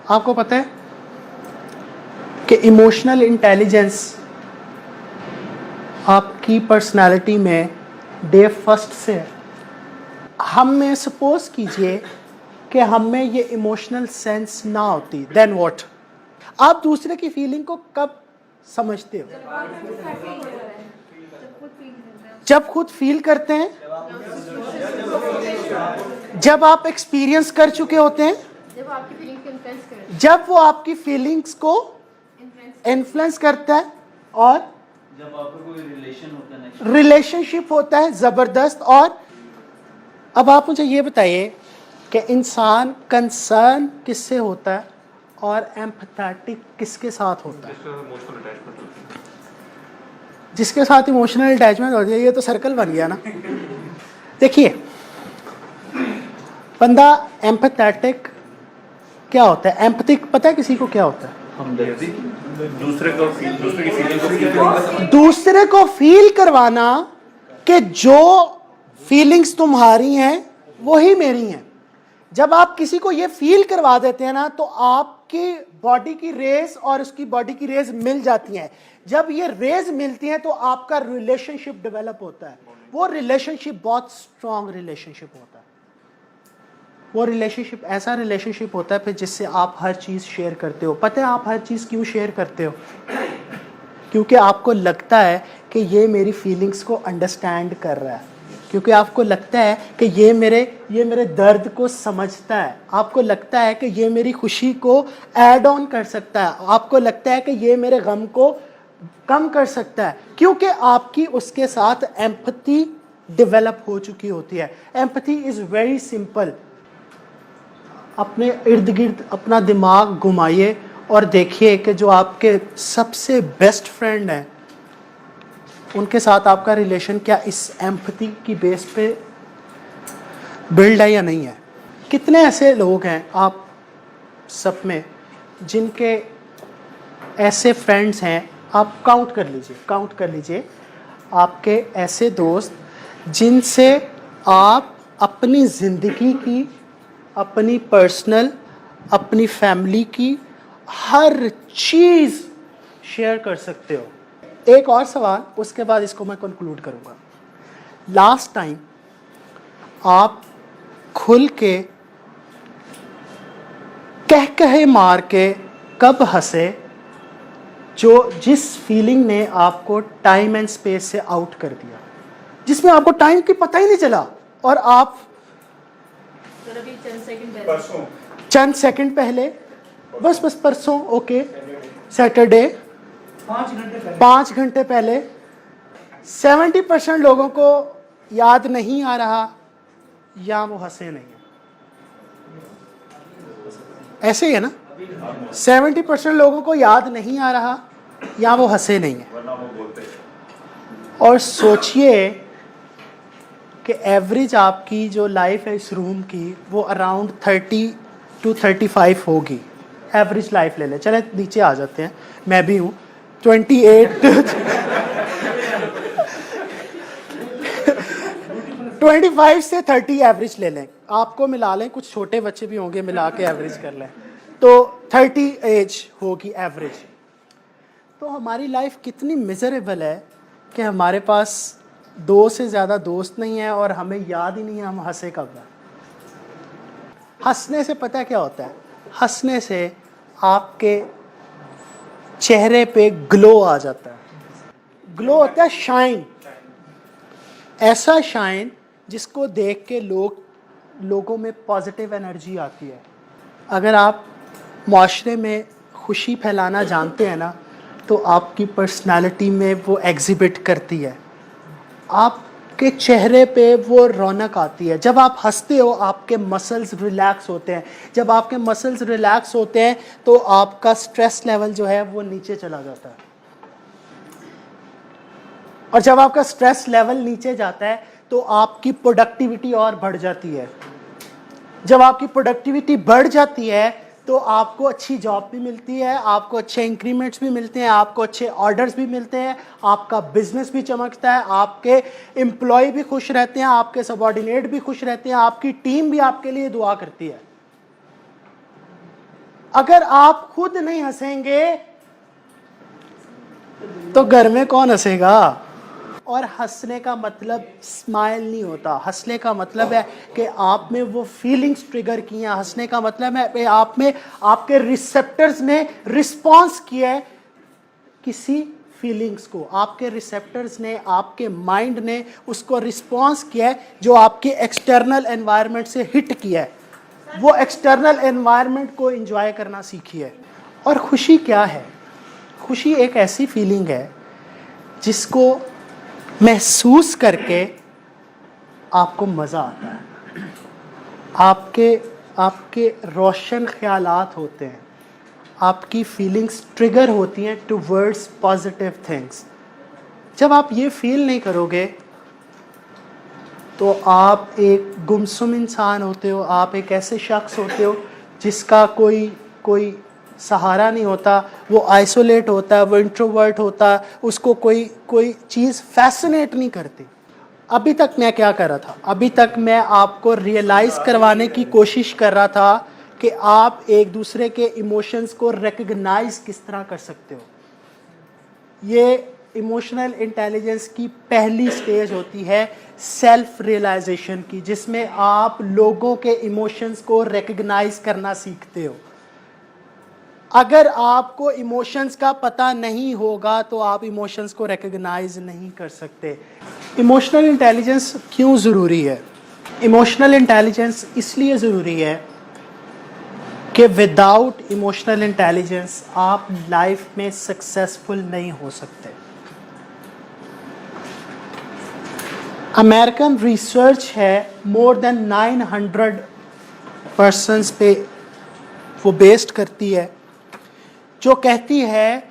आपको पता है कि इमोशनल इंटेलिजेंस आपकी पर्सनालिटी में डे फर्स्ट से है। हम में सपोज कीजिए कि हम में ये इमोशनल सेंस ना होती, देन व्हाट? आप दूसरे की फीलिंग को कब समझते हो? जब खुद फील करते हैं, जब आप एक्सपीरियंस कर चुके होते हैं, जब वो आपकी फीलिंग्स को इन्फ्लुएंस करता है, और जब आपका कोई रिलेशनशिप होता है ज़बरदस्त। और अब आप मुझे ये बताइए कि इंसान कंसर्न किससे होता है और एम्पैथेटिक किसके साथ होता है? जिसके साथ इमोशनल अटैचमेंट होती है। ये तो सर्कल बन गया ना। देखिए, बंदा एम्पैथेटिक क्या होता है? एम्पैथिक पता है किसी को क्या होता है? हमदर्दी, दूसरे की फीलिंग को फील करना, दूसरे को फील करवाना कि जो फीलिंग्स तुम्हारी हैं वही मेरी हैं। जब आप किसी को ये फील करवा देते हैं ना, तो आपकी बॉडी की रेज और उसकी बॉडी की रेज मिल जाती हैं। जब ये रेज मिलती हैं तो आपका रिलेशनशिप डेवलप होता है। वो रिलेशनशिप बहुत स्ट्रांग रिलेशनशिप होता है। वो रिलेशनशिप ऐसा रिलेशनशिप होता है फिर जिससे आप हर चीज़ शेयर करते हो। पता है आप हर चीज़ क्यों शेयर करते हो? क्योंकि आपको लगता है कि ये मेरी फीलिंग्स को अंडरस्टैंड कर रहा है, क्योंकि आपको लगता है कि ये मेरे दर्द को समझता है, आपको लगता है कि ये मेरी खुशी को ऐड ऑन कर सकता है, आपको लगता है कि ये मेरे गम को कम कर सकता है, क्योंकि आपकी उसके साथ एम्पैथी डेवलप हो चुकी होती है। Empathy is very simple. अपने इर्द गिर्द अपना दिमाग घुमाइए और देखिए कि जो आपके सबसे बेस्ट फ्रेंड हैं उनके साथ आपका रिलेशन क्या इस एम्पैथी की बेस पे बिल्ड है या नहीं है। कितने ऐसे लोग हैं आप सब में जिनके ऐसे फ्रेंड्स हैं, आप काउंट कर लीजिए आपके ऐसे दोस्त जिनसे आप अपनी ज़िंदगी की, अपनी पर्सनल, अपनी फैमिली की हर चीज़ शेयर कर सकते हो। एक और सवाल, उसके बाद इसको मैं कंक्लूड करूँगा। लास्ट टाइम आप खुल के कहे मार के कब हंसे जिस फीलिंग ने आपको टाइम एंड स्पेस से आउट कर दिया, जिसमें आपको टाइम की पता ही नहीं चला और आप चंद सेकंड पहले, बस परसों, ओके, सैटरडे 5 घंटे पहले 70% लोगों को याद नहीं आ रहा या वो हंसे नहीं है। ऐसे ही है ना? 70% लोगों को याद नहीं आ रहा या वो हंसे नहीं है। और सोचिए कि एवरेज आपकी जो लाइफ है इस रूम की वो अराउंड 30 to 35 होगी। एवरेज लाइफ ले लें। चले नीचे आ जाते हैं, मैं भी हूँ 28 25 से 30 एवरेज ले लें, आपको मिला लें, कुछ छोटे बच्चे भी होंगे, मिला के एवरेज कर लें तो 30 एज होगी एवरेज। तो हमारी लाइफ कितनी मिजरेबल है कि हमारे पास 2 से ज़्यादा दोस्त नहीं है और हमें याद ही नहीं है हम हंसे कब है। हंसने से पता क्या होता है? हंसने से आपके चेहरे पे ग्लो आ जाता है। ग्लो होता है शाइन, ऐसा शाइन जिसको देख के लोगों में पॉजिटिव एनर्जी आती है। अगर आप माशरे में खुशी फैलाना जानते हैं ना, तो आपकी पर्सनालिटी में वो एग्जिबिट करती है, आपके चेहरे पे वो रौनक आती है। जब आप हंसते हो आपके मसल्स रिलैक्स होते हैं, जब आपके मसल्स रिलैक्स होते हैं तो आपका स्ट्रेस लेवल जो है वो नीचे चला जाता है, और जब आपका स्ट्रेस लेवल नीचे जाता है तो आपकी प्रोडक्टिविटी और बढ़ जाती है। जब आपकी प्रोडक्टिविटी बढ़ जाती है तो आपको अच्छी जॉब भी मिलती है, आपको अच्छे इंक्रीमेंट्स भी मिलते हैं, आपको अच्छे ऑर्डर्स भी मिलते हैं, आपका बिजनेस भी चमकता है, आपके एम्प्लॉय भी खुश रहते हैं, आपके सबॉर्डिनेट भी खुश रहते हैं, आपकी टीम भी आपके लिए दुआ करती है। अगर आप खुद नहीं हंसेंगे तो घर में कौन हंसेगा? और हंसने का मतलब स्माइल नहीं होता। हंसने का मतलब है कि आप में वो फीलिंग्स ट्रिगर की हैं। हंसने का मतलब है कि आप में आपके रिसेप्टर्स ने रिस्पॉन्स किया है किसी फीलिंग्स को। आपके रिसेप्टर्स ने, आपके माइंड ने उसको रिस्पॉन्स किया है जो आपके एक्सटर्नल एनवायरनमेंट से हिट किया है। वो एक्सटर्नल एनवायरनमेंट को एंजॉय करना सीखिए। और खुशी क्या है? खुशी एक ऐसी फीलिंग है जिसको महसूस करके आपको मज़ा आता है। आपके रोशन ख्यालात होते हैं, आपकी फीलिंग्स ट्रिगर होती हैं टुवर्ड्स पॉजिटिव थिंग्स। जब आप ये फील नहीं करोगे तो आप एक गुमसुम इंसान होते हो। आप एक ऐसे शख्स होते हो जिसका कोई सहारा नहीं होता। वो आइसोलेट होता है, वो इंट्रोवर्ट होता है, उसको कोई चीज़ फैसिनेट नहीं करती। अभी तक मैं क्या कर रहा था? अभी तक मैं आपको रियलाइज़ करवाने की कोशिश कर रहा था कि आप एक दूसरे के इमोशंस को रिकग्नाइज किस तरह कर सकते हो। ये इमोशनल इंटेलिजेंस की पहली स्टेज होती है सेल्फ रियलाइजेशन की, जिसमें आप लोगों के इमोशंस को रिकग्नाइज करना सीखते हो। अगर आपको इमोशंस का पता नहीं होगा तो आप इमोशंस को रिकग्नाइज नहीं कर सकते। इमोशनल इंटेलिजेंस क्यों ज़रूरी है? इमोशनल इंटेलिजेंस इसलिए ज़रूरी है कि विदाउट इमोशनल इंटेलिजेंस आप लाइफ में सक्सेसफुल नहीं हो सकते। अमेरिकन रिसर्च है, मोर देन 900 पर्सन्स पे वो बेस्ड करती है, जो कहती है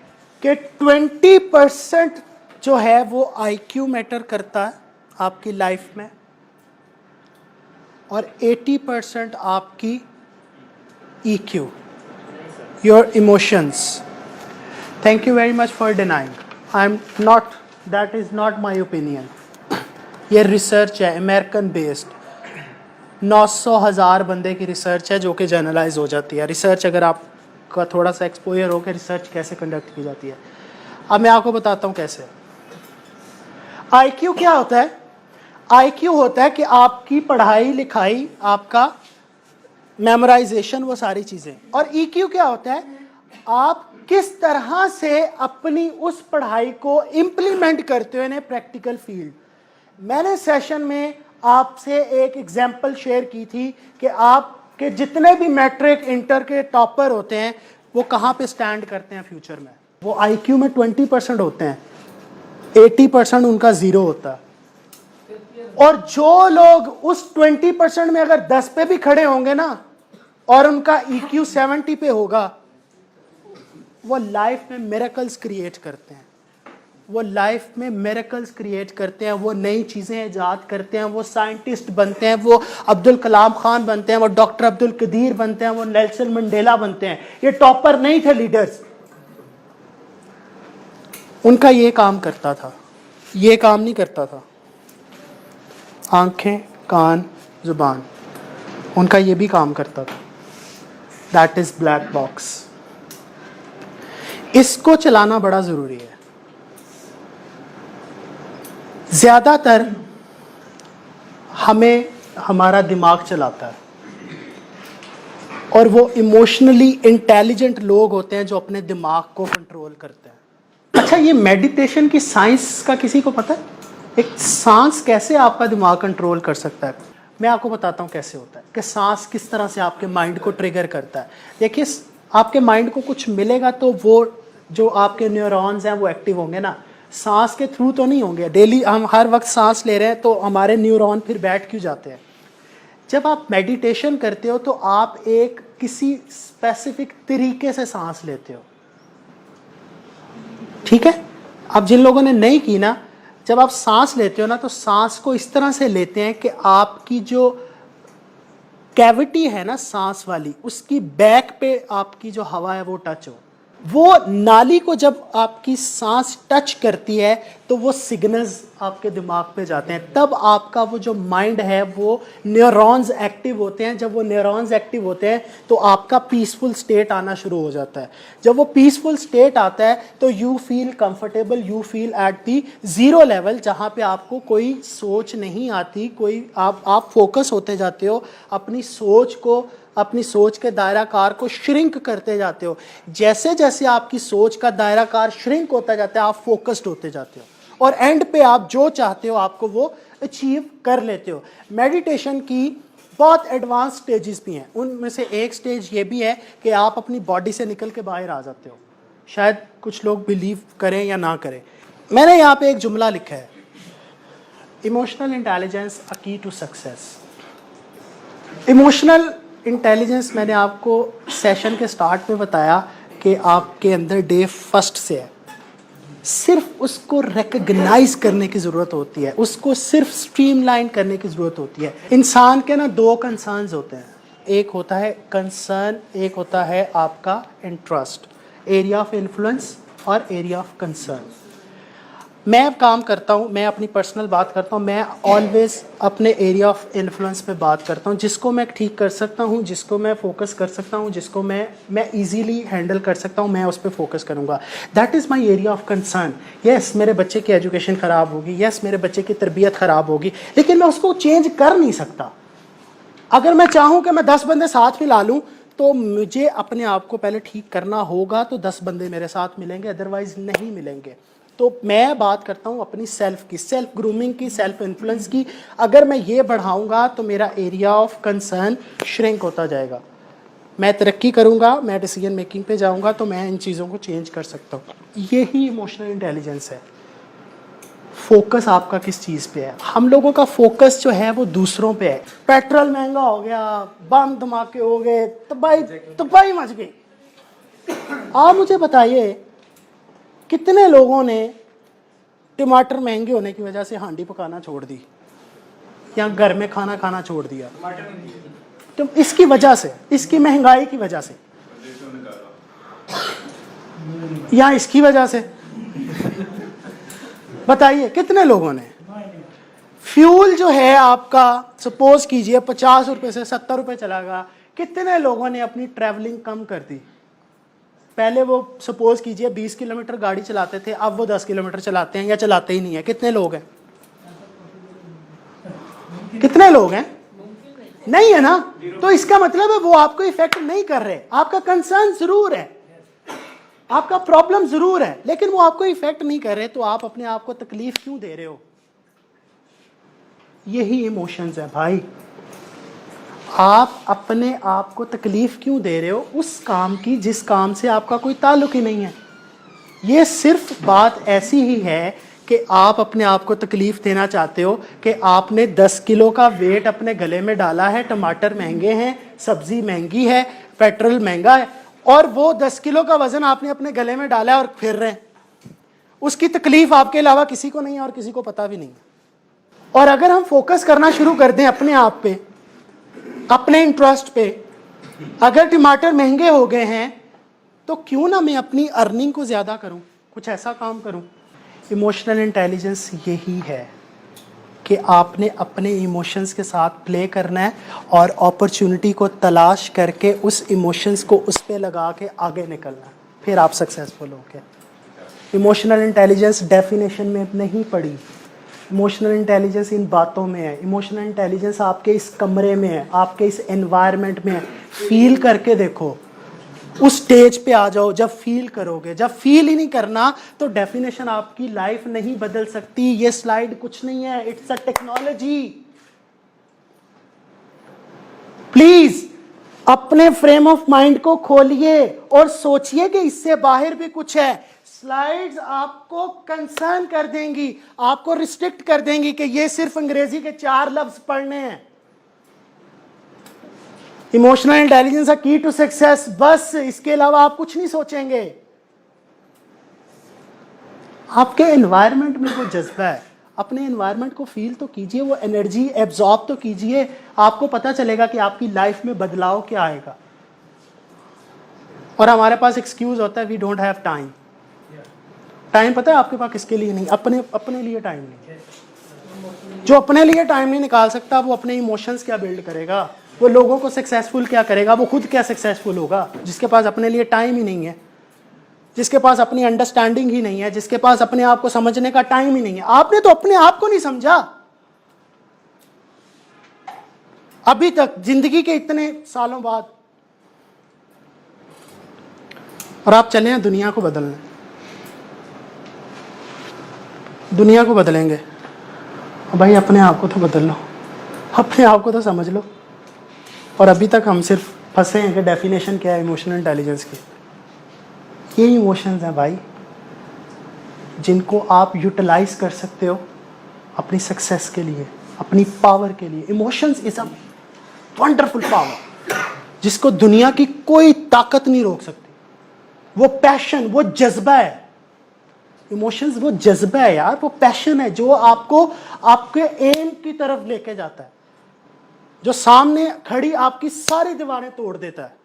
कि 20% जो है वो IQ मैटर करता है आपकी लाइफ में, और 80% आपकी EQ, your emotions. Thank you very much for denying. I am not, that is not my opinion. ये रिसर्च है अमेरिकन बेस्ड, 900,000 बंदे की रिसर्च है जो कि जर्नलाइज हो जाती है। रिसर्च अगर आपका थोड़ा सा एक्सपोजर हो कि रिसर्च कैसे कंडक्ट की जाती है, अब मैं आपको बताता हूँ कैसे। IQ क्या होता है? IQ होता है कि आपकी पढ़ाई लिखाई, आपका मेमोराइजेशन, वो सारी चीज़ें। और EQ क्या होता है? आप किस तरह से अपनी उस पढ़ाई को इम्प्लीमेंट करते हो इन प्रैक्टिकल फील्ड। मैंने सेशन में आपसे एक एग्जाम्पल शेयर की थी कि आपके जितने भी मैट्रिक इंटर के टॉपर होते हैं वो कहाँ पे स्टैंड करते हैं फ्यूचर में। वो IQ में 20% होते हैं, 80% उनका ज़ीरो होता है। और जो लोग उस 20% में अगर 10 पे भी खड़े होंगे ना और उनका EQ 70 पे होगा, वो लाइफ में मिरेकल्स क्रिएट करते हैं। वो लाइफ में मिरेकल्स क्रिएट करते हैं, वो नई चीज़ें ईजाद करते हैं, वो साइंटिस्ट बनते हैं, वो अब्दुल कलाम खान बनते हैं, वो डॉक्टर अब्दुल कदीर बनते हैं, वो नेल्सन मंडेला बनते हैं। ये टॉपर नहीं थे लीडर्स, उनका ये काम करता था, ये काम नहीं करता था। आंखें, कान, जुबान, उनका ये भी काम करता था। That is black box. इसको चलाना बड़ा ज़रूरी है। ज़्यादातर हमें हमारा दिमाग चलाता है, और वो इमोशनली इंटेलिजेंट लोग होते हैं जो अपने दिमाग को कंट्रोल करते हैं। अच्छा, ये मेडिटेशन की साइंस का किसी को पता है? एक सांस कैसे आपका दिमाग कंट्रोल कर सकता है? मैं आपको बताता हूँ कैसे होता है, कि सांस किस तरह से आपके माइंड को ट्रिगर करता है। देखिए, आपके माइंड को कुछ मिलेगा तो वो जो आपके न्यूरॉन्स हैं वो एक्टिव होंगे ना। सांस के थ्रू तो नहीं होंगे। डेली हम हर वक्त सांस ले रहे हैं तो हमारे न्यूरॉन फिर बैठ क्यों जाते हैं? जब आप मेडिटेशन करते हो तो आप एक किसी स्पेसिफिक तरीके से सांस लेते हो, ठीक है? अब जिन लोगों ने नहीं की ना, जब आप सांस लेते हो ना तो सांस को इस तरह से लेते हैं कि आपकी जो कैविटी है ना सांस वाली, उसकी बैक पे आपकी जो हवा है वो टच हो। वो नाली को जब आपकी सांस टच करती है तो वो सिग्नल्स आपके दिमाग पे जाते हैं, तब आपका वो जो माइंड है वो न्यूरॉन्स एक्टिव होते हैं। जब वो न्यूरॉन्स एक्टिव होते हैं तो आपका पीसफुल स्टेट आना शुरू हो जाता है। जब वो पीसफुल स्टेट आता है तो you feel comfortable, you feel at the zero level, जहाँ पे आपको कोई सोच नहीं आती, कोई आप फोकस होते जाते हो, अपनी सोच के दायराकार को श्रिंक करते जाते हो। जैसे जैसे आपकी सोच का दायराकार श्रिंक होता जाता है आप फोकस्ड होते जाते हो और एंड पे आप जो चाहते हो आपको वो अचीव कर लेते हो। मेडिटेशन की बहुत एडवांस स्टेजेस भी हैं, उनमें से एक स्टेज ये भी है कि आप अपनी बॉडी से निकल के बाहर आ जाते हो। शायद कुछ लोग बिलीव करें या ना करें। मैंने यहाँ पे एक जुमला लिखा है, इमोशनल इंटेलिजेंस अ की टू सक्सेस। इमोशनल इंटेलिजेंस मैंने आपको सेशन के स्टार्ट में बताया कि आपके अंदर डे फर्स्ट से है, सिर्फ उसको रिकग्नाइज करने की ज़रूरत होती है, उसको सिर्फ स्ट्रीमलाइन करने की ज़रूरत होती है। इंसान के ना दो कंसर्न्स होते हैं, एक होता है कंसर्न, एक होता है आपका इंटरेस्ट, एरिया ऑफ इन्फ्लुएंस और एरिया ऑफ कंसर्न। मैं काम करता हूँ, मैं अपनी पर्सनल बात करता हूँ, मैं ऑलवेज अपने एरिया ऑफ इन्फ्लुएंस पे बात करता हूँ, जिसको मैं ठीक कर सकता हूँ, जिसको मैं फोकस कर सकता हूँ, जिसको मैं इजीली हैंडल कर सकता हूँ, मैं उस पर फोकस करूँगा। That is my area of concern. Yes, मेरे बच्चे की एजुकेशन ख़राब होगी, यस मेरे बच्चे की तरबियत ख़राब होगी, लेकिन मैं उसको चेंज कर नहीं सकता। अगर मैं चाहूँ कि मैं 10 बंदे साथ मिला लूँ तो मुझे अपने आप को पहले ठीक करना होगा, तो 10 बंदे मेरे साथ मिलेंगे, अदरवाइज नहीं मिलेंगे। तो मैं बात करता हूँ अपनी सेल्फ की, सेल्फ ग्रूमिंग की, सेल्फ इन्फ्लुएंस की। अगर मैं ये बढ़ाऊँगा तो मेरा एरिया ऑफ कंसर्न श्रिंक होता जाएगा, मैं तरक्की करूँगा, मैं डिसीजन मेकिंग पे जाऊँगा, तो मैं इन चीज़ों को चेंज कर सकता हूँ। यही इमोशनल इंटेलिजेंस है। फोकस आपका किस चीज़ पे है? हम लोगों का फोकस जो है वो दूसरों पे है। पेट्रोल महंगा हो गया, बम धमाके हो गए, तबाही मच गई। आप मुझे बताइए कितने लोगों ने टमाटर महंगे होने की वजह से हांडी पकाना छोड़ दी या घर में खाना खाना छोड़ दिया? तो इसकी वजह से, इसकी महंगाई की वजह से या इसकी वजह से, बताइए कितने लोगों ने? फ्यूल जो है आपका सपोज कीजिए 50 रुपए से 70 रुपए चला गया, कितने लोगों ने अपनी ट्रैवलिंग कम कर दी? पहले वो सपोज कीजिए 20 किलोमीटर गाड़ी चलाते थे, अब वो 10 किलोमीटर चलाते हैं या चलाते ही नहीं है। कितने लोग हैं? कितने लोग हैं? नहीं है ना? तो इसका मतलब है वो आपको इफेक्ट नहीं कर रहे। आपका कंसर्न जरूर है, आपका प्रॉब्लम जरूर है, लेकिन वो आपको इफेक्ट नहीं कर रहे, तो आप अपने आप को तकलीफ क्यों दे रहे हो? यही इमोशंस है भाई। आप अपने आप को तकलीफ क्यों दे रहे हो उस काम की जिस काम से आपका कोई ताल्लुक ही नहीं है? ये सिर्फ बात ऐसी ही है कि आप अपने आप को तकलीफ देना चाहते हो कि आपने 10 किलो का वेट अपने गले में डाला है, टमाटर महंगे हैं, सब्जी महंगी है, पेट्रोल महंगा है, और वो 10 किलो का वजन आपने अपने गले में डाला है और फिर रहे हैं। उसकी तकलीफ आपके अलावा किसी को नहीं है और किसी को पता भी नहीं है। और अगर हम फोकस करना शुरू कर दें अपने आप पे, अपने इंटरेस्ट पे, अगर टमाटर महंगे हो गए हैं तो क्यों ना मैं अपनी अर्निंग को ज़्यादा करूं, कुछ ऐसा काम करूं। इमोशनल इंटेलिजेंस यही है कि आपने अपने इमोशंस के साथ प्ले करना है और अपॉर्चुनिटी को तलाश करके उस इमोशंस को उस पे लगा के आगे निकलना है, फिर आप सक्सेसफुल होगे। इमोशनल इंटेलिजेंस डेफिनेशन में नहीं पड़ी, इमोशनल इंटेलिजेंस इन बातों में है। इमोशनल इंटेलिजेंस आपके इस कमरे में है, आपके इस एनवायरनमेंट में है। फील करके देखो, उस स्टेज पे आ जाओ जब फील करोगे। जब फील ही नहीं करना तो डेफिनेशन आपकी लाइफ नहीं बदल सकती। ये स्लाइड कुछ नहीं है, इट्स अ टेक्नोलॉजी। प्लीज अपने फ्रेम ऑफ माइंड को खोलिए और सोचिए कि इससे बाहर भी कुछ है। स्लाइड्स आपको कंसर्न कर देंगी, आपको रिस्ट्रिक्ट कर देंगी कि ये सिर्फ अंग्रेजी के 4 लफ्ज पढ़ने हैं। इमोशनल इंटेलिजेंस अ की टू सक्सेस, बस इसके अलावा आप कुछ नहीं सोचेंगे। आपके एनवायरनमेंट में वो जज्बा है, अपने एनवायरनमेंट को फील तो कीजिए, वो एनर्जी एब्जॉर्ब तो कीजिए, आपको पता चलेगा कि आपकी लाइफ में बदलाव क्या आएगा। और हमारे पास एक्सक्यूज होता है we don't have time. Time पता है आपके पास किसके लिए नहीं? अपने लिए टाइम नहीं। जो अपने लिए टाइम नहीं निकाल सकता वो अपने इमोशंस क्या बिल्ड करेगा? वो लोगों को सक्सेसफुल क्या करेगा? वो खुद क्या सक्सेसफुल होगा? जिसके पास अपने लिए टाइम ही नहीं है, जिसके पास अपनी अंडरस्टैंडिंग ही नहीं है, जिसके पास अपने आप को समझने का टाइम ही नहीं है। आपने तो अपने आप को नहीं समझा अभी तक, जिंदगी के इतने सालों बाद, और आप चले हैं दुनिया को बदलने। दुनिया को बदलेंगे भाई, अपने आप को तो बदल लो, अपने आप को तो समझ लो। और अभी तक हम सिर्फ फंसे हैं कि डेफिनेशन क्या है इमोशनल इंटेलिजेंस की। ये इमोशंस हैं भाई जिनको आप यूटिलाइज कर सकते हो अपनी सक्सेस के लिए, अपनी पावर के लिए। Emotions is a wonderful power जिसको दुनिया की कोई ताकत नहीं रोक सकती। वो पैशन, वो जज्बा है। इमोशंस वो जज्बा है यार, वो पैशन है जो आपको आपके एम की तरफ लेके जाता है, जो सामने खड़ी आपकी सारी दीवारें तोड़ देता है।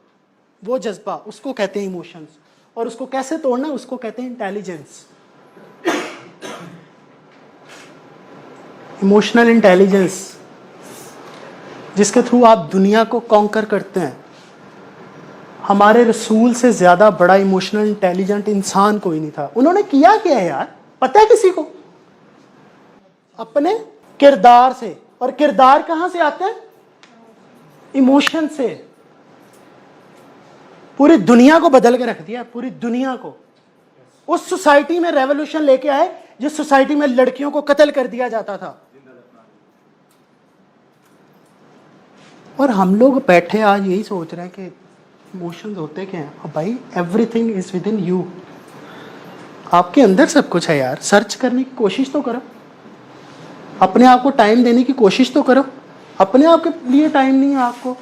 वो जज्बा, उसको कहते हैं इमोशंस। और उसको कैसे तोड़ना है? उसको कहते हैं इंटेलिजेंस। इमोशनल इंटेलिजेंस जिसके थ्रू आप दुनिया को कॉन्कर करते हैं। हमारे रसूल से ज्यादा बड़ा इमोशनल इंटेलिजेंट इंसान कोई नहीं था। उन्होंने किया क्या है यार, पता है किसी को? अपने किरदार से। और किरदार कहां से आते हैं? इमोशन से। पूरी दुनिया को बदल के रख दिया, पूरी दुनिया को। उस सोसाइटी में रेवोल्यूशन लेके आए जिस सोसाइटी में लड़कियों को कत्ल कर दिया जाता था। और हम लोग बैठे आज यही सोच रहे हैं कि इमोशंस होते क्या हैं? अब भाई everything is with in you. आपके अंदर सब कुछ है यार। सर्च करने की कोशिश तो करो, अपने आप को टाइम देने की कोशिश तो करो। अपने आप के लिए टाइम नहीं है आपको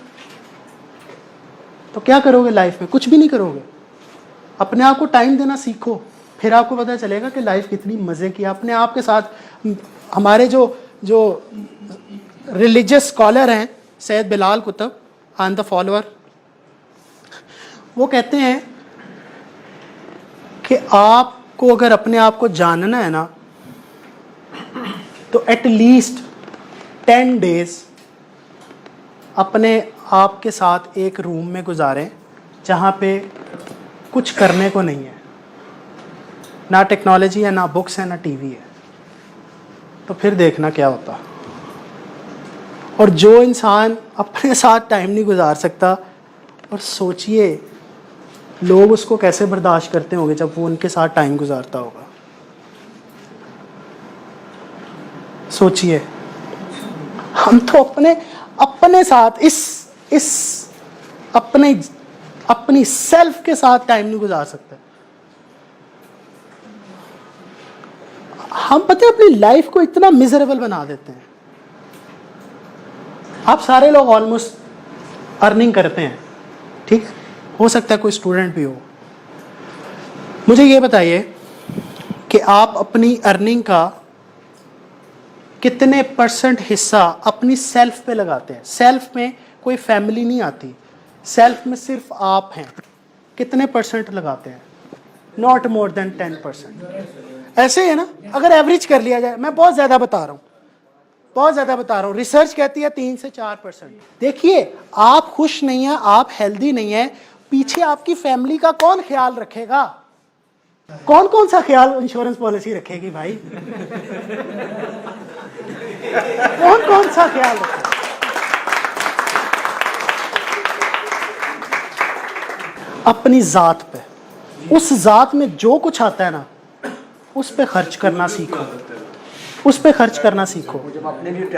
तो क्या करोगे लाइफ में? कुछ भी नहीं करोगे। अपने आप को टाइम देना सीखो, फिर आपको पता चलेगा कि लाइफ कितनी मजे की। अपने आप के साथ हमारे जो रिलीजियस स्कॉलर हैं, Syed Bilal Qutub, I am the follower, वो कहते हैं कि आपको अगर अपने आप को जानना है ना तो एटलीस्ट 10 डेज अपने आप के साथ एक रूम में गुजारें जहाँ पे कुछ करने को नहीं है, ना टेक्नोलॉजी है, ना बुक्स है, ना टीवी है। तो फिर देखना क्या होता। और जो इंसान अपने साथ टाइम नहीं गुजार सकता, और सोचिए लोग उसको कैसे बर्दाश्त करते होंगे जब वो उनके साथ टाइम गुजारता होगा। सोचिए, हम तो अपने साथ इस अपनी सेल्फ के साथ टाइम नहीं गुजार सकते। हम पता है अपनी लाइफ को इतना मिजरेबल बना देते हैं। आप सारे लोग ऑलमोस्ट अर्निंग करते हैं, ठीक? हो सकता है कोई स्टूडेंट भी हो। मुझे ये बताइए कि आप अपनी अर्निंग का कितने % हिस्सा अपनी सेल्फ पे लगाते हैं? सेल्फ में कोई फैमिली नहीं आती, सेल्फ में सिर्फ आप हैं। कितने % लगाते हैं? Not more than 10%। ऐसे है ना, अगर एवरेज कर लिया जाए। मैं बहुत ज़्यादा बता रहा हूँ, बहुत ज़्यादा बता रहा हूँ। रिसर्च कहती है 3 से 4%। देखिए, आप खुश नहीं हैं, आप हेल्दी नहीं हैं, पीछे आपकी फैमिली का कौन ख्याल रखेगा? कौन कौन सा ख्याल इंश्योरेंस पॉलिसी रखेगी भाई? कौन कौन सा ख्याल रखेगा? अपनी जात पे, उस जात में जो कुछ आता है ना, उस पे खर्च करना सीखो, उस पे खर्च करना सीखो।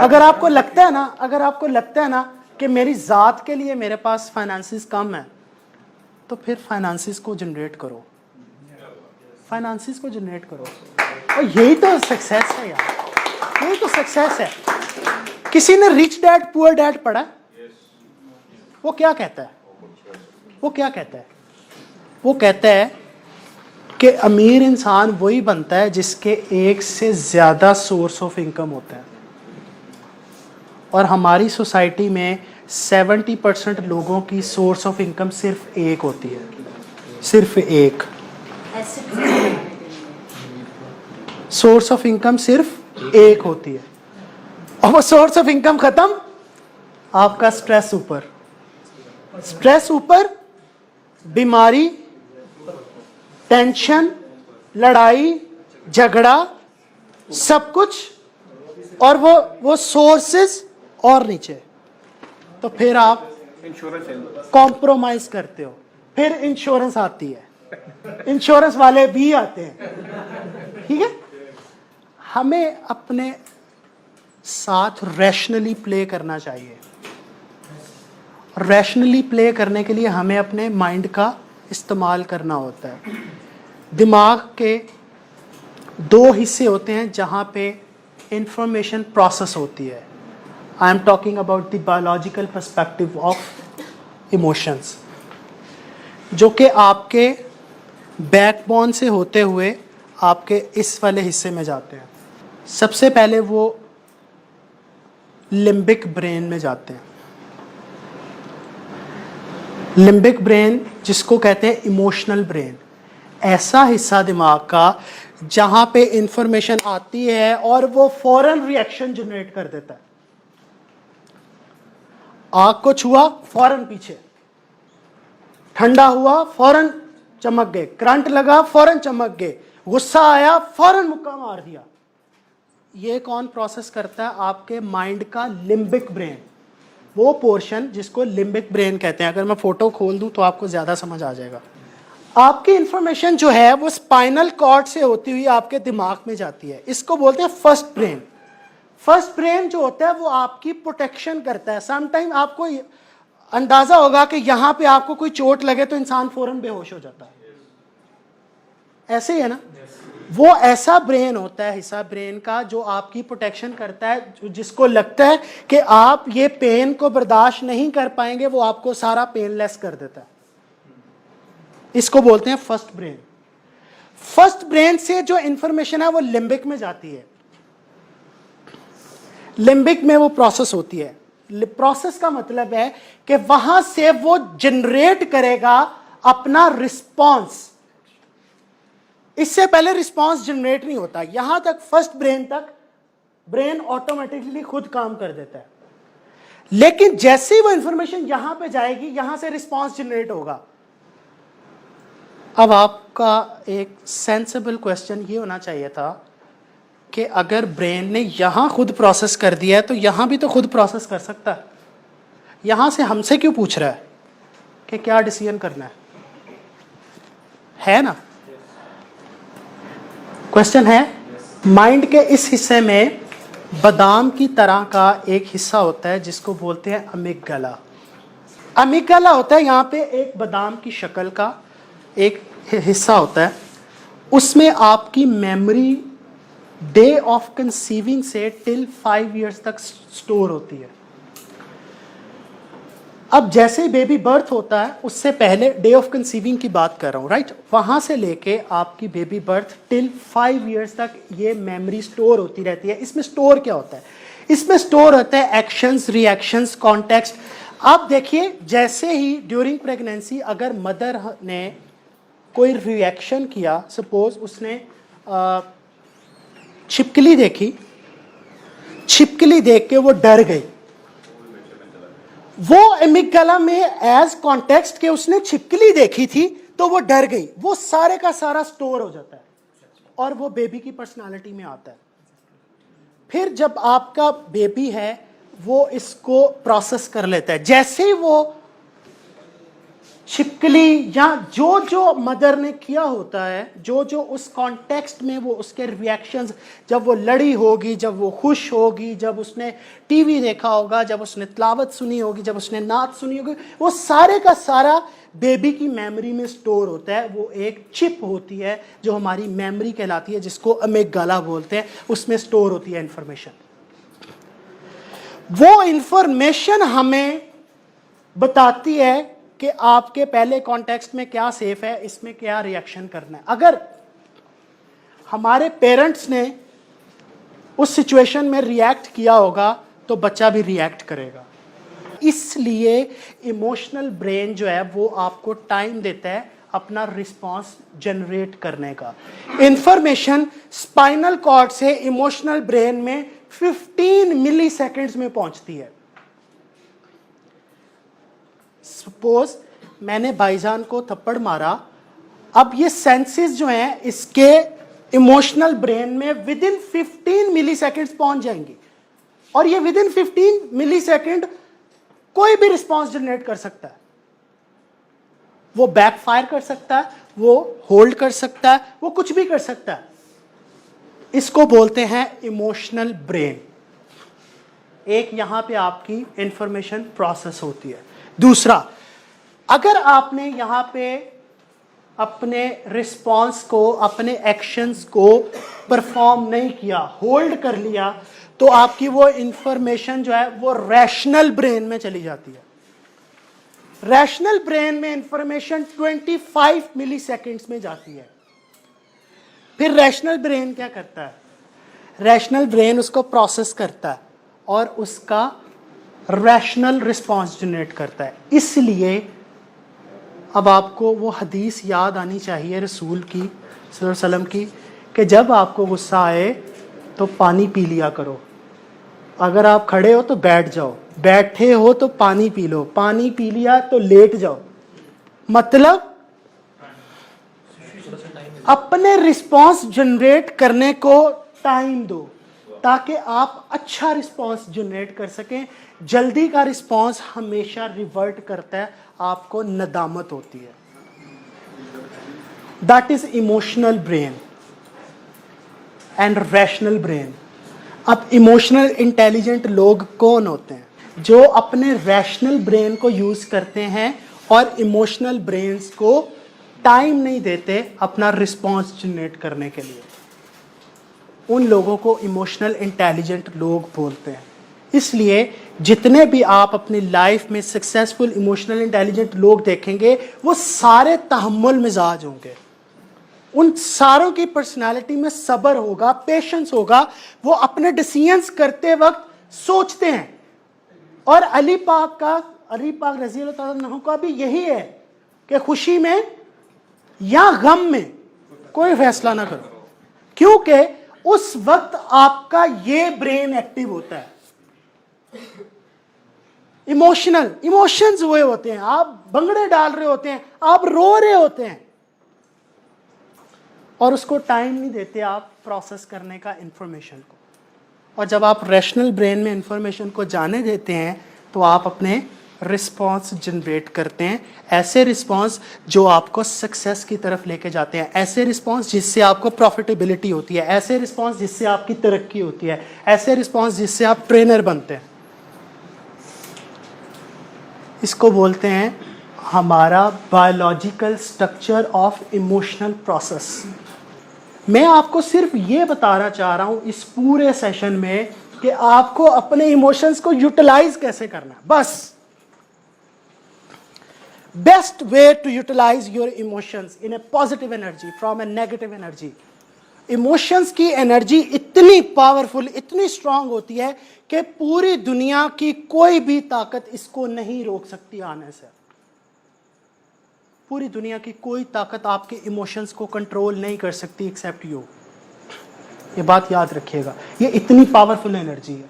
अगर आपको लगता है ना कि मेरी जात के लिए मेरे पास फाइनेंसिस कम है, तो फिर फाइनेंसिस को जनरेट करो, फाइनेंसिस को जनरेट करो। और यही तो सक्सेस है यार, यही तो सक्सेस है। किसी ने रिच डैड पुअर डैड पढ़ा? वो क्या कहता है? वो क्या कहता है? वो कहता है कि अमीर इंसान वही बनता है जिसके एक से ज़्यादा सोर्स ऑफ इनकम होता है। और हमारी सोसाइटी में 70% लोगों की सोर्स ऑफ इनकम सिर्फ एक होती है। सिर्फ एक। सोर्स ऑफ इनकम सिर्फ एक होती है, और वो सोर्स ऑफ इनकम खत्म, आपका स्ट्रेस ऊपर, स्ट्रेस ऊपर, बीमारी, टेंशन, लड़ाई झगड़ा, सब कुछ, और वो सोर्सेस और नीचे। तो फिर आप इंश्योरेंस कॉम्प्रोमाइज करते हो, फिर इंश्योरेंस आती है, इंश्योरेंस वाले भी आते हैं, ठीक है। हमें अपने साथ रैशनली प्ले करना चाहिए। रैशनली प्ले करने के लिए हमें अपने माइंड का इस्तेमाल करना होता है। दिमाग के दो हिस्से होते हैं जहाँ पे इंफॉर्मेशन प्रोसेस होती है। I am talking about the biological perspective of emotions, जो कि आपके बैकबोन से होते हुए आपके इस वाले हिस्से में जाते हैं। सबसे पहले वो लिम्बिक ब्रेन में जाते हैं। लिम्बिक ब्रेन, जिसको कहते हैं इमोशनल ब्रेन, ऐसा हिस्सा दिमाग का जहां पे इंफॉर्मेशन आती है और वो फौरन रिएक्शन जनरेट कर देता है। आग को छुआ, फौरन पीछे, ठंडा हुआ, फौरन चमक गए, करंट लगा, फौरन चमक गए, गुस्सा आया, फौरन मुक्का मार दिया। ये कौन प्रोसेस करता है? आपके माइंड का लिम्बिक ब्रेन, वो पोर्शन जिसको लिम्बिक ब्रेन कहते हैं। अगर मैं फोटो खोल दूं तो आपको ज्यादा समझ आ जाएगा। आपकी इंफॉर्मेशन जो है वो स्पाइनल कॉर्ड से होती हुई आपके दिमाग में जाती है। इसको बोलते हैं फर्स्ट ब्रेन। फर्स्ट ब्रेन जो होता है वो आपकी प्रोटेक्शन करता है। समटाइम आपको अंदाजा होगा कि यहां पे आपको कोई चोट लगे तो इंसान फौरन बेहोश हो जाता है, ऐसे ही है ना। वो ऐसा ब्रेन होता है, हिस्सा ब्रेन का, जो आपकी प्रोटेक्शन करता है। जिसको लगता है कि आप ये पेन को बर्दाश्त नहीं कर पाएंगे, वो आपको सारा पेनलेस कर देता है। इसको बोलते हैं फर्स्ट ब्रेन। फर्स्ट ब्रेन से जो इंफॉर्मेशन है वो लिम्बिक में जाती है। लिम्बिक में वो प्रोसेस होती है। प्रोसेस का मतलब है कि वहां से वो जनरेट करेगा अपना रिस्पॉन्स। इससे पहले रिस्पॉन्स जनरेट नहीं होता। यहां तक, फर्स्ट ब्रेन तक, ब्रेन ऑटोमेटिकली खुद काम कर देता है। लेकिन जैसे ही वो इंफॉर्मेशन यहां पे जाएगी, यहां से रिस्पॉन्स जनरेट होगा। अब आपका एक सेंसिबल क्वेश्चन ये होना चाहिए था कि अगर ब्रेन ने यहां खुद प्रोसेस कर दिया है तो यहां भी तो खुद प्रोसेस कर सकता है। यहां से हमसे क्यों पूछ रहा है कि क्या डिसीजन करना है ना? क्वेश्चन है, माइंड के इस हिस्से में बादाम की तरह का एक हिस्सा होता है जिसको बोलते हैं अमिगडाला। अमिगडाला होता है यहाँ पे एक बादाम की शक्ल का एक हिस्सा होता है। उसमें आपकी मेमोरी डे ऑफ कंसीविंग से टिल 5 इयर्स तक स्टोर होती है। अब जैसे बेबी बर्थ होता है, उससे पहले डे ऑफ कंसीविंग की बात कर रहा हूँ, राइट? वहां से लेके आपकी बेबी बर्थ टिल 5 इयर्स तक ये मेमोरी स्टोर होती रहती है। इसमें स्टोर क्या होता है? इसमें स्टोर होता है एक्शंस, रिएक्शंस, कॉन्टेक्स्ट। आप देखिए, जैसे ही ड्यूरिंग प्रेगनेंसी अगर मदर ने कोई रिएक्शन किया, सपोज उसने छिपकली देखी, छिपकली देख के वो डर गई, वो एमिगडाला में एज कॉन्टेक्स्ट के उसने छिपकली देखी थी तो वो डर गई, वो सारे का सारा स्टोर हो जाता है और वो बेबी की पर्सनालिटी में आता है। फिर जब आपका बेबी है वो इसको प्रोसेस कर लेता है। जैसे ही वो छिपकली या जो जो मदर ने किया होता है, जो जो उस कॉन्टेक्स्ट में वो उसके रिएक्शंस, जब वो लड़ी होगी, जब वो खुश होगी, जब उसने टीवी देखा होगा, जब उसने तिलावत सुनी होगी, जब उसने नात सुनी होगी, वो सारे का सारा बेबी की मेमोरी में स्टोर होता है। वो एक चिप होती है जो हमारी मेमोरी कहलाती है, जिसको अमिगडाला बोलते हैं। उसमें स्टोर होती है इंफॉर्मेशन। वो इंफॉर्मेशन हमें बताती है कि आपके पहले कॉन्टेक्स्ट में क्या सेफ है, इसमें क्या रिएक्शन करना है। अगर हमारे पेरेंट्स ने उस सिचुएशन में रिएक्ट किया होगा तो बच्चा भी रिएक्ट करेगा। इसलिए इमोशनल ब्रेन जो है वो आपको टाइम देता है अपना रिस्पॉन्स जनरेट करने का। इंफॉर्मेशन स्पाइनल कॉर्ड से इमोशनल ब्रेन में 15 मिली सेकेंड्स में पहुंचती है। सपोज मैंने भाईजान को थप्पड़ मारा, अब ये सेंसेस जो हैं इसके इमोशनल ब्रेन में विद इन 15 मिली सेकेंड्स पहुंच जाएंगी, और ये विद इन 15 मिली सेकेंड कोई भी रिस्पॉन्स जनरेट कर सकता है। वो बैकफायर कर सकता है, वो होल्ड कर सकता है, वो कुछ भी कर सकता है। इसको बोलते हैं इमोशनल ब्रेन। एक यहां पे आपकी इंफॉर्मेशन प्रोसेस होती है। दूसरा, अगर आपने यहां पे अपने रिस्पॉन्स को, अपने एक्शंस को परफॉर्म नहीं किया, होल्ड कर लिया, तो आपकी वो इंफॉर्मेशन जो है वो रैशनल ब्रेन में चली जाती है। रैशनल ब्रेन में इंफॉर्मेशन 25 मिली सेकेंड्स में जाती है। फिर रैशनल ब्रेन क्या करता है? रैशनल ब्रेन उसको प्रोसेस करता है और उसका रैशनल रिस्पॉन्स जनरेट करता है। इसलिए अब आपको वो हदीस याद आनी चाहिए रसूल की सल्लल्लाहु अलैहि वसल्लम की, कि जब आपको गुस्सा आए तो पानी पी लिया करो। अगर आप खड़े हो तो बैठ जाओ, बैठे हो तो पानी पी लो, पानी पी लिया तो लेट जाओ। मतलब अपने रिस्पॉन्स जनरेट करने को टाइम दो, ताकि आप अच्छा रिस्पॉन्स जनरेट कर सकें। जल्दी का रिस्पॉन्स हमेशा रिवर्ट करता है, आपको नदामत होती है। That is emotional brain and rational brain. अब इमोशनल इंटेलिजेंट लोग कौन होते हैं? जो अपने रैशनल ब्रेन को यूज करते हैं और इमोशनल ब्रेन्स को टाइम नहीं देते अपना रिस्पॉन्स जनरेट करने के लिए। उन लोगों को इमोशनल इंटेलिजेंट लोग बोलते हैं। इसलिए जितने भी आप अपनी लाइफ में सक्सेसफुल इमोशनल इंटेलिजेंट लोग देखेंगे, वो सारे तहम्मुल मिजाज होंगे। उन सारों की पर्सनालिटी में सब्र होगा, पेशेंस होगा। वो अपने डिसीजंस करते वक्त सोचते हैं। और अली पाक रज़ी अल्लाह तआला अन्हु का भी यही है कि खुशी में या गम में कोई फैसला ना करो, क्योंकि उस वक्त आपका ये ब्रेन एक्टिव होता है। इमोशंस हुए होते हैं, आप भंगड़े डाल रहे होते हैं, आप रो रहे होते हैं, और उसको टाइम नहीं देते आप प्रोसेस करने का इंफॉर्मेशन को। और जब आप रैशनल ब्रेन में इंफॉर्मेशन को जाने देते हैं तो आप अपने रिस्पॉन्स जनरेट करते हैं। ऐसे रिस्पॉन्स जो आपको सक्सेस की तरफ लेके जाते हैं, ऐसे रिस्पॉन्स जिससे आपको प्रॉफिटेबिलिटी होती है, ऐसे रिस्पॉन्स जिससे आपकी तरक्की होती है, ऐसे रिस्पॉन्स जिससे आप ट्रेनर बनते हैं। इसको बोलते हैं हमारा biological structure of emotional process. मैं आपको सिर्फ ये बताना चाह रहा हूं इस पूरे सेशन में कि आपको अपने इमोशंस को यूटिलाइज कैसे करना है। बस best way to utilize your emotions in a positive energy from a negative energy. Emotions की एनर्जी इतनी पावरफुल, इतनी स्ट्रांग होती है कि पूरी दुनिया की कोई भी ताकत इसको नहीं रोक सकती आने से। पूरी दुनिया की कोई ताकत आपके इमोशंस को कंट्रोल नहीं कर सकती एक्सेप्ट यू। ये बात याद रखिएगा, ये इतनी पावरफुल एनर्जी है।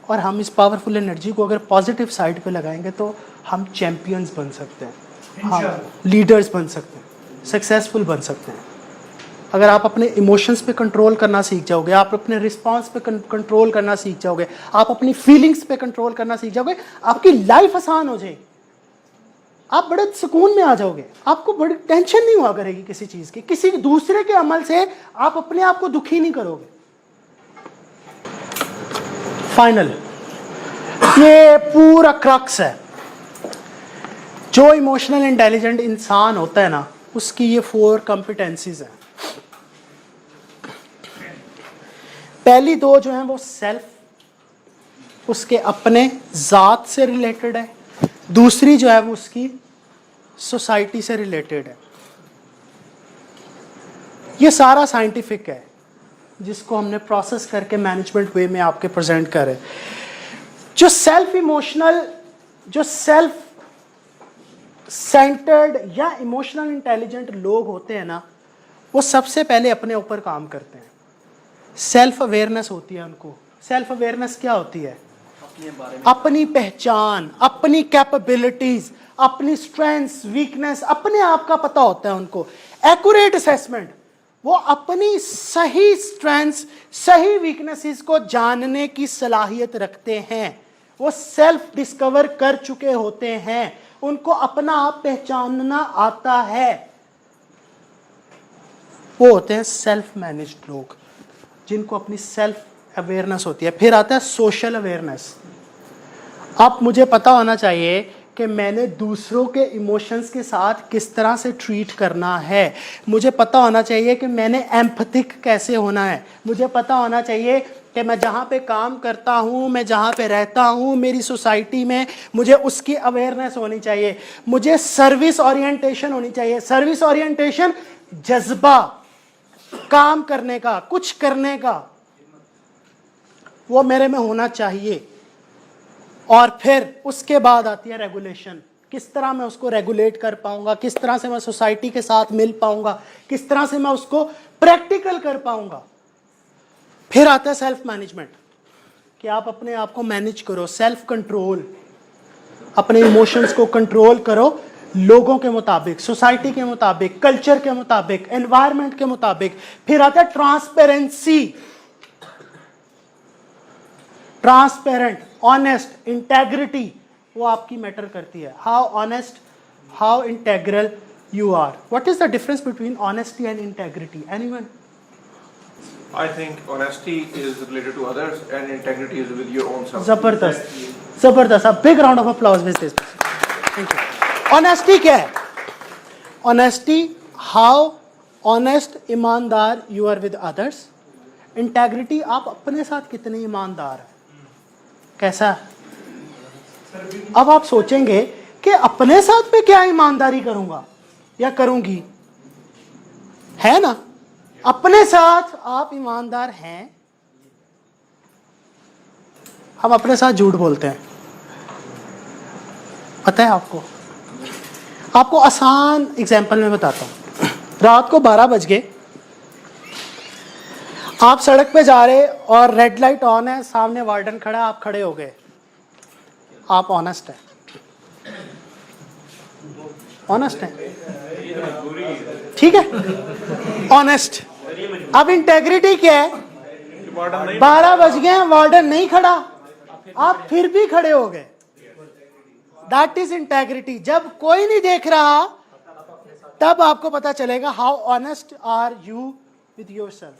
और हम इस पावरफुल एनर्जी को अगर पॉजिटिव साइड पे लगाएंगे तो हम चैंपियंस बन सकते हैं, हम लीडर्स बन सकते हैं, सक्सेसफुल बन सकते हैं। अगर आप अपने इमोशंस पे कंट्रोल करना सीख जाओगे, आप अपने रिस्पॉन्स पे कंट्रोल करना सीख जाओगे, आप अपनी फीलिंग्स पे कंट्रोल करना सीख जाओगे, आपकी लाइफ आसान हो जाएगी। आप बड़े सुकून में आ जाओगे, आपको बड़ी टेंशन नहीं हुआ करेगी किसी चीज की। किसी दूसरे के अमल से आप अपने आप को दुखी नहीं करोगे। फाइनल, ये पूरा क्रक्स है। जो इमोशनल इंटेलिजेंट इंसान होता है ना, उसकी ये 4 कॉम्पिटेंसीज हैं। पहली 2 जो हैं वो सेल्फ, उसके अपने ज़ात से रिलेटेड है। दूसरी जो है वो उसकी सोसाइटी से रिलेटेड है। ये सारा साइंटिफिक है, जिसको हमने प्रोसेस करके मैनेजमेंट वे में आपके प्रेजेंट कर रहे। जो सेल्फ सेंटर्ड या इमोशनल इंटेलिजेंट लोग होते हैं ना, वो सबसे पहले अपने ऊपर काम करते हैं। सेल्फ अवेयरनेस होती है उनको। सेल्फ अवेयरनेस क्या होती है? अपनी पहचान, अपनी कैपेबिलिटीज, अपनी स्ट्रेंथ्स, वीकनेस, अपने आप का पता होता है उनको। एक्यूरेट असेसमेंट, वो अपनी सही स्ट्रेंथ्स, सही वीकनेसेस को जानने की सलाहियत रखते हैं। वो सेल्फ डिस्कवर कर चुके होते हैं, उनको अपना आप पहचानना आता है। वो होते हैं सेल्फ मैनेज्ड लोग, जिनको अपनी सेल्फ अवेयरनेस होती है। फिर आता है सोशल अवेयरनेस। अब मुझे पता होना चाहिए कि मैंने दूसरों के इमोशंस के साथ किस तरह से ट्रीट करना है। मुझे पता होना चाहिए कि मैंने एम्पैथिक कैसे होना है। मुझे पता होना चाहिए कि मैं जहाँ पे काम करता हूँ, मैं जहाँ पे रहता हूँ, मेरी सोसाइटी में, मुझे उसकी अवेयरनेस होनी चाहिए। मुझे सर्विस ओरिएंटेशन होनी चाहिए। सर्विस ओरिएंटेशन जज्बा काम करने का, कुछ करने का, वो मेरे में होना चाहिए। और फिर उसके बाद आती है रेगुलेशन। किस तरह मैं उसको रेगुलेट कर पाऊंगा, किस तरह से मैं सोसाइटी के साथ मिल पाऊंगा, किस तरह से मैं उसको प्रैक्टिकल कर पाऊंगा। फिर आता है सेल्फ मैनेजमेंट, कि आप अपने आप को मैनेज करो, सेल्फ कंट्रोल, अपने इमोशंस को कंट्रोल करो लोगों के मुताबिक, सोसाइटी के मुताबिक, कल्चर के मुताबिक, एनवायरनमेंट के मुताबिक। फिर आता है ट्रांसपेरेंसी, ट्रांसपेरेंट, ऑनेस्ट, इंटेग्रिटी, वो आपकी मैटर करती है। How honest, how integral you are. What is the difference between honesty and integrity? Anyone? I think honesty is related to others and integrity is with your own self. जबरदस्त, जबरदस्त। A big round of applause with this. Thank you. Honesty क्या है? Honesty, how honest, ईमानदार you are with others. Integrity, आप अपने साथ कितने ईमानदार हैं, कैसा है? अब आप सोचेंगे कि अपने साथ में क्या ईमानदारी करूंगा या करूंगी, है ना? अपने साथ आप ईमानदार हैं, हम अपने साथ झूठ बोलते हैं, पता है आपको? आपको आसान एग्जाम्पल में बताता हूं। रात को 12 बज गए, आप सड़क पे जा रहे और रेड लाइट ऑन है, सामने वार्डन खड़ा है, आप खड़े हो गए, आप ऑनेस्ट हैं? ऑनेस्ट हैं? ठीक है, ऑनेस्ट। अब इंटेग्रिटी क्या है? 12 बज गए, वार्डन नहीं खड़ा, आप फिर भी खड़े हो गए। That is integrity. जब कोई नहीं देख रहा, तब आपको पता चलेगा how honest are you with yourself.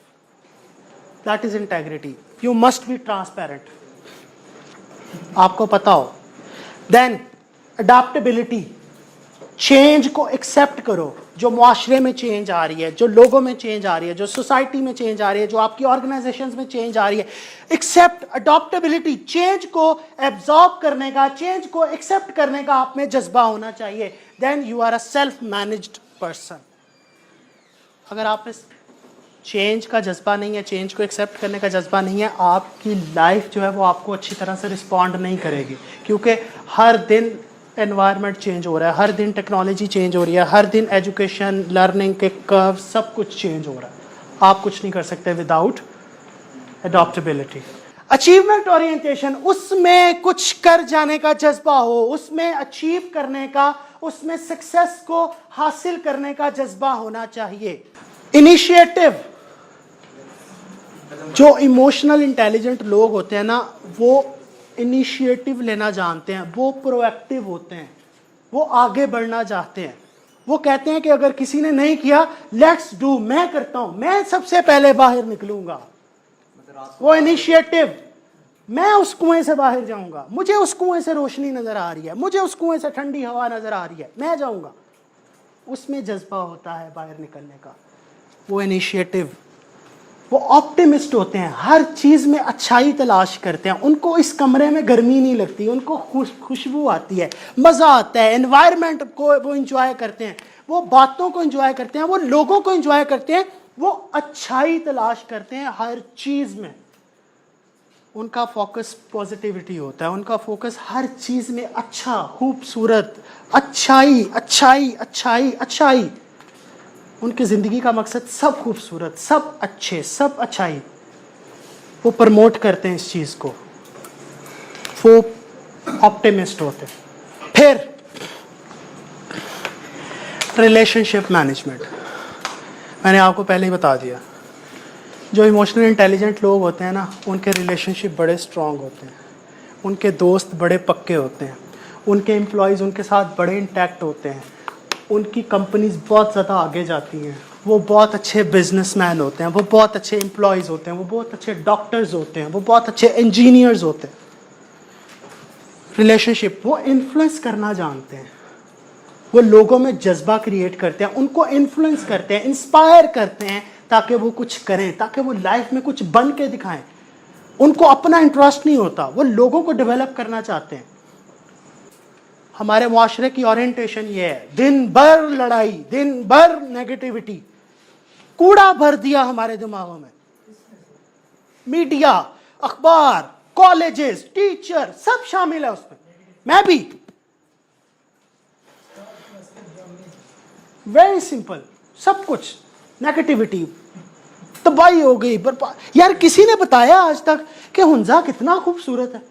That is integrity. You must be transparent, आपको पता हो। देन अडैप्टेबिलिटी, चेंज को एक्सेप्ट करो। जो मुआशरे में चेंज आ रही है, जो लोगों में चेंज आ रही है, जो सोसाइटी में चेंज आ रही है, जो आपकी ऑर्गेनाइजेशंस में चेंज आ रही है, एक्सेप्ट। अडॉप्टेबिलिटी, चेंज को एब्जॉर्ब करने का, चेंज को एक्सेप्ट करने का आप में जज्बा होना चाहिए। Then you are a self managed person. अगर आप इस चेंज का जज्बा नहीं है, चेंज को एक्सेप्ट करने का जज्बा नहीं है, आपकी लाइफ जो है वो आपको अच्छी तरह से रिस्पॉन्ड नहीं करेगी। क्योंकि हर दिन एनवायरनमेंट चेंज हो रहा है, हर दिन टेक्नोलॉजी चेंज हो रही है, हर दिन एजुकेशन, लर्निंग के कर्व, सब कुछ चेंज हो रहा है। आप कुछ नहीं कर सकते विदाउट अडॉप्टेबिलिटी। अचीवमेंट ओरिएंटेशन, उसमें कुछ कर जाने का जज्बा हो, उसमें अचीव करने का, उसमें सक्सेस को हासिल करने का जज्बा होना चाहिए। इनिशिएटिव, जो इमोशनल इंटेलिजेंट लोग होते हैं ना, वो इनिशिएटिव लेना जानते हैं, वो प्रोएक्टिव होते हैं, वो आगे बढ़ना चाहते हैं। वो कहते हैं कि अगर किसी ने नहीं किया, लेट्स डू, मैं करता हूं, मैं सबसे पहले बाहर निकलूंगा। वो इनिशिएटिव, मैं उस कुएं से बाहर जाऊंगा, मुझे उस कुएं से रोशनी नजर आ रही है, मुझे उस कुएं से ठंडी हवा नजर आ रही है, मैं जाऊंगा। उसमें जज्बा होता है बाहर निकलने का, वो इनिशिएटिव। वो ऑप्टिमिस्ट होते हैं, हर चीज में अच्छाई तलाश करते हैं। उनको इस कमरे में गर्मी नहीं लगती, उनको खुशबू आती है, मजा आता है, एनवायरनमेंट को वो एंजॉय करते हैं, वो बातों को एंजॉय करते हैं, वो लोगों को एंजॉय करते हैं, वो अच्छाई तलाश करते हैं हर चीज में। उनका फोकस पॉजिटिविटी होता है, उनका फोकस हर चीज़ में अच्छा, खूबसूरत, अच्छाई अच्छाई अच्छाई अच्छाई। उनकी ज़िंदगी का मकसद सब खूबसूरत, सब अच्छे, सब अच्छाई। वो प्रमोट करते हैं इस चीज़ को, वो ऑप्टिमिस्ट होते हैं। फिर रिलेशनशिप मैनेजमेंट, मैंने आपको पहले ही बता दिया, जो इमोशनल इंटेलिजेंट लोग होते हैं ना, उनके रिलेशनशिप बड़े स्ट्रॉन्ग होते हैं, उनके दोस्त बड़े पक्के होते हैं, उनके एम्प्लॉयज़ उनके साथ बड़े इंटैक्ट होते हैं, उनकी कंपनीज बहुत ज़्यादा आगे जाती हैं, वो बहुत अच्छे बिजनेसमैन होते हैं, वो बहुत अच्छे एम्प्लॉयज़ होते हैं, वो बहुत अच्छे डॉक्टर्स होते हैं, वो बहुत अच्छे इंजीनियर्स होते हैं। रिलेशनशिप, वो इन्फ्लुएंस करना जानते हैं, वो लोगों में जज्बा क्रिएट करते हैं, उनको इन्फ्लुएंस करते हैं, इंस्पायर करते हैं ताकि वो कुछ करें, ताकि वो लाइफ में कुछ बन के दिखाएं। उनको अपना इंटरेस्ट नहीं होता, वो लोगों को डेवलप करना चाहते हैं। हमारे मुआशरे की ओरिएंटेशन ये है, दिन भर लड़ाई, दिन भर नेगेटिविटी, कूड़ा भर दिया हमारे दिमागों में। मीडिया, अखबार, कॉलेजेस, टीचर सब शामिल है उसमें, मैं भी। वेरी सिंपल, सब कुछ नेगेटिविटी, तबाही हो गई, बर्बाद। यार किसी ने बताया आज तक कि हुंजा कितना खूबसूरत है?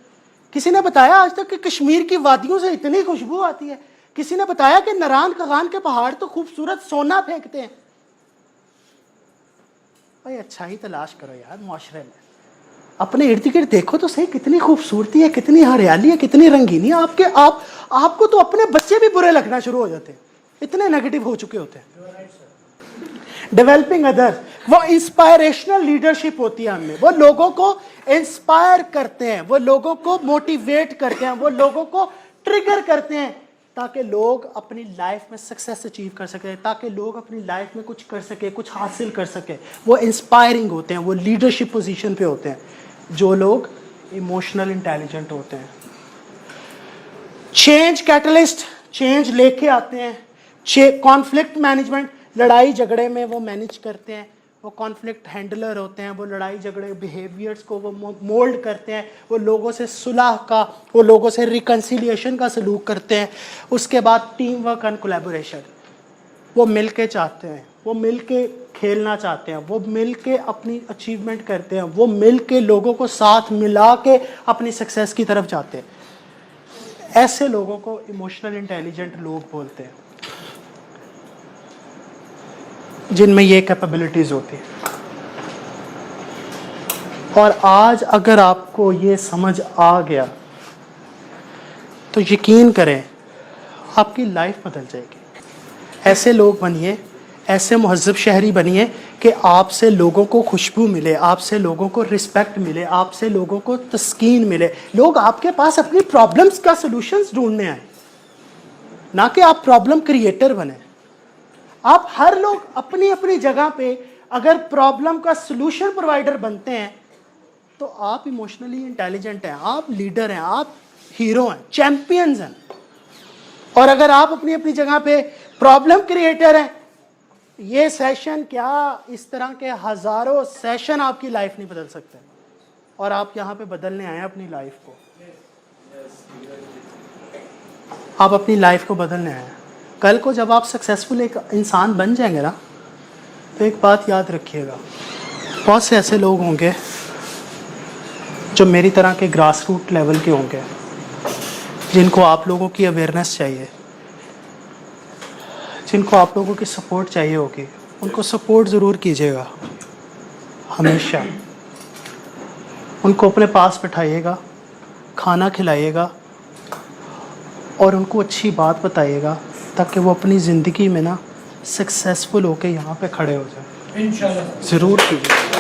किसी ने बताया आज तक कि कश्मीर की वादियों से इतनी खुशबू आती है? किसी ने बताया कि नरान कगान के पहाड़ तो खूबसूरत सोना फेंकते हैं? भाई अच्छा ही तलाश करो यार मुआशरे में, अपने इर्द गिर्द देखो तो सही, कितनी खूबसूरती है, कितनी हरियाली है, कितनी रंगीनी है। आपको तो अपने बच्चे भी बुरे लगना शुरू हो जाते हैं, इतने नेगेटिव हो चुके होते हैं। डेवलपिंग अदर्स, वो इंस्पायरेशनल लीडरशिप होती है हमें, वो लोगों को इंस्पायर करते हैं, वो लोगों को मोटिवेट करते हैं, वो लोगों को ट्रिगर करते हैं ताकि लोग अपनी लाइफ में सक्सेस अचीव कर सके, ताकि लोग अपनी लाइफ में कुछ कर सके, कुछ हासिल कर सके। वो इंस्पायरिंग होते हैं, वो लीडरशिप पोजीशन पे होते हैं जो लोग इमोशनल इंटेलिजेंट होते हैं। चेंज कैटलिस्ट, चेंज लेके आते हैं। कॉन्फ्लिक्ट मैनेजमेंट, लड़ाई झगड़े में वो मैनेज करते हैं, वो कॉन्फ्लिक्ट हैंडलर होते हैं, वो लड़ाई झगड़े बिहेवियर्स को वो मोल्ड करते हैं, वो लोगों से सुलह का, वो लोगों से रिकन्सिलिएशन का सलूक करते हैं। उसके बाद टीम वर्क एंड कोलैबोरेशन, वो मिल के चाहते हैं, वो मिल के खेलना चाहते हैं, वो मिल के अपनी अचीवमेंट करते हैं, वो मिल के लोगों को साथ मिला के अपनी सक्सेस की तरफ जाते हैं। ऐसे लोगों को इमोशनल इंटेलिजेंट लोग बोलते हैं, जिनमें ये कैपेबिलिटीज होती है। और आज अगर आपको ये समझ आ गया तो यकीन करें आपकी लाइफ बदल जाएगी। ऐसे लोग बनिए, ऐसे मुहज्जब शहरी बनिए कि आपसे लोगों को खुशबू मिले, आपसे लोगों को रिस्पेक्ट मिले, आपसे लोगों को तस्कीन मिले। लोग आपके पास अपनी प्रॉब्लम्स का सलूशंस ढूंढने आए, ना कि आप प्रॉब्लम क्रिएटर बने। आप हर लोग अपनी अपनी जगह पे अगर प्रॉब्लम का सलूशन प्रोवाइडर बनते हैं तो आप इमोशनली इंटेलिजेंट हैं, आप लीडर हैं, आप हीरो हैं, चैंपियंस हैं। और अगर आप अपनी अपनी जगह पे प्रॉब्लम क्रिएटर हैं, ये सेशन क्या, इस तरह के हजारों सेशन आपकी लाइफ नहीं बदल सकते। और आप यहाँ पे बदलने आए हैं अपनी लाइफ को, आप अपनी लाइफ को बदलने आए हैं। कल को जब आप सक्सेसफुल एक इंसान बन जाएंगे ना, तो एक बात याद रखिएगा, बहुत से ऐसे लोग होंगे जो मेरी तरह के ग्रास रूट लेवल के होंगे, जिनको आप लोगों की अवेयरनेस चाहिए, जिनको आप लोगों की सपोर्ट चाहिए होगी। उनको सपोर्ट ज़रूर कीजिएगा, हमेशा उनको अपने पास बैठाइएगा, खाना खिलाइएगा और उनको अच्छी बात बताइएगा ताकि वो अपनी ज़िंदगी में ना सक्सेसफुल होकर यहाँ पे खड़े हो जाए। इंशाल्लाह ज़रूर कीजिए।